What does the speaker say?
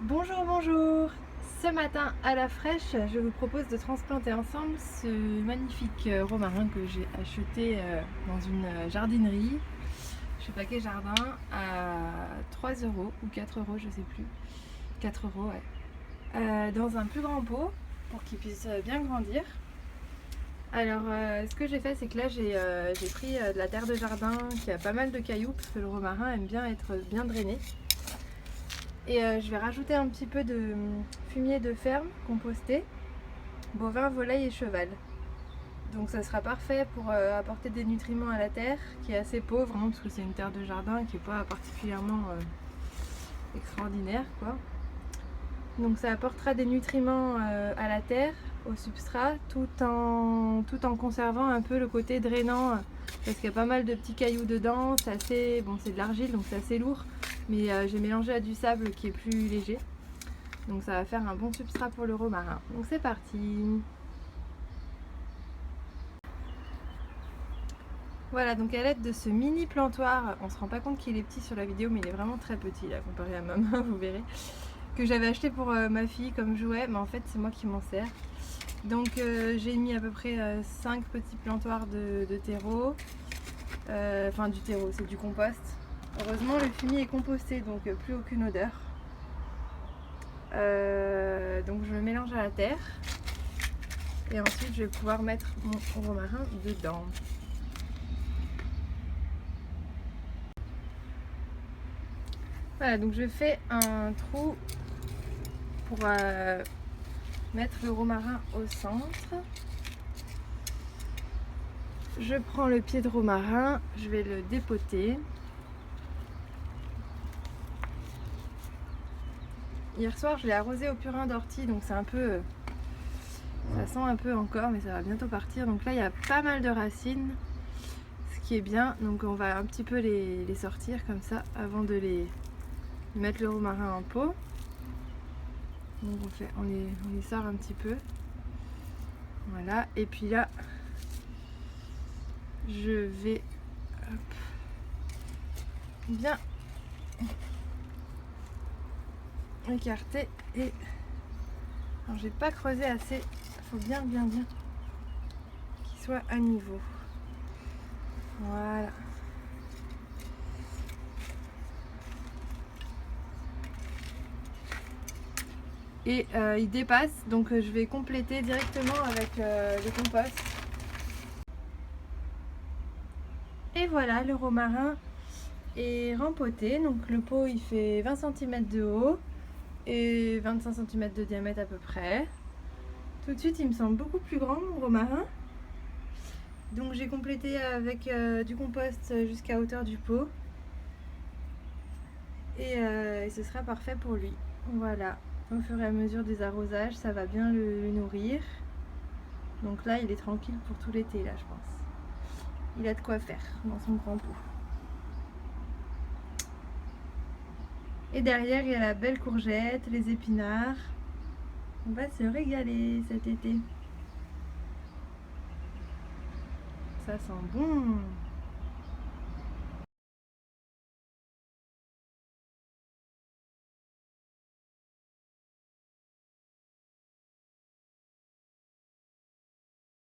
Bonjour, bonjour! Ce matin à la fraîche, je vous propose de transplanter ensemble ce magnifique romarin que j'ai acheté dans une jardinerie, je sais pas quel jardin, à 3 euros ou 4 euros, je sais plus. 4 euros, ouais. Dans un plus grand pot pour qu'il puisse bien grandir. Alors, ce que j'ai fait, c'est que là j'ai pris de la terre de jardin qui a pas mal de cailloux parce que le romarin aime bien être bien drainé. Et je vais rajouter un petit peu de fumier de ferme composté, bovin, volaille et cheval. Donc ça sera parfait pour apporter des nutriments à la terre, qui est assez pauvre, hein, parce que c'est une terre de jardin qui n'est pas particulièrement extraordinaire, quoi. Donc ça apportera des nutriments à la terre, au substrat, tout en conservant un peu le côté drainant, parce qu'il y a pas mal de petits cailloux dedans. C'est assez, bon, c'est de l'argile, donc c'est assez lourd, mais j'ai mélangé à du sable qui est plus léger. Donc ça va faire un bon substrat pour le romarin. Donc c'est parti. Voilà, donc à l'aide de ce mini plantoir, on se rend pas compte qu'il est petit sur la vidéo, mais il est vraiment très petit là comparé à ma main, vous verrez. Que j'avais acheté pour ma fille comme jouet, mais en fait c'est moi qui m'en sers. Donc j'ai mis à peu près 5 petits plantoirs de terreau. Enfin du terreau, c'est du compost. Heureusement le fumier est composté, donc plus aucune odeur. Donc je le mélange à la terre. Et ensuite je vais pouvoir mettre mon romarin dedans. Voilà, donc je fais un trou pour mettre le romarin au centre. Je prends le pied de romarin, je vais le dépoter. Hier soir je l'ai arrosé au purin d'ortie, donc c'est un peu... ça sent un peu encore, mais ça va bientôt partir. Donc là il y a pas mal de racines, ce qui est bien. Donc on va un petit peu les sortir comme ça avant de mettre le romarin en pot. Donc on les sort un petit peu. Voilà, et puis là je vais bien écarter et alors j'ai pas creusé assez, il faut bien qu'il soit à niveau. Voilà. Et il dépasse, donc je vais compléter directement avec le compost. Et voilà, le romarin est rempoté. Donc le pot il fait 20 cm de haut et 25 cm de diamètre à peu près. Tout de suite il me semble beaucoup plus grand mon romarin. Donc j'ai complété avec du compost jusqu'à hauteur du pot. Et ce sera parfait pour lui. Voilà, au fur et à mesure des arrosages, ça va bien le nourrir. Donc là, il est tranquille pour tout l'été, là, je pense. Il a de quoi faire dans son grand pot. Et derrière, il y a la belle courgette, les épinards. On va se régaler cet été. Ça sent bon.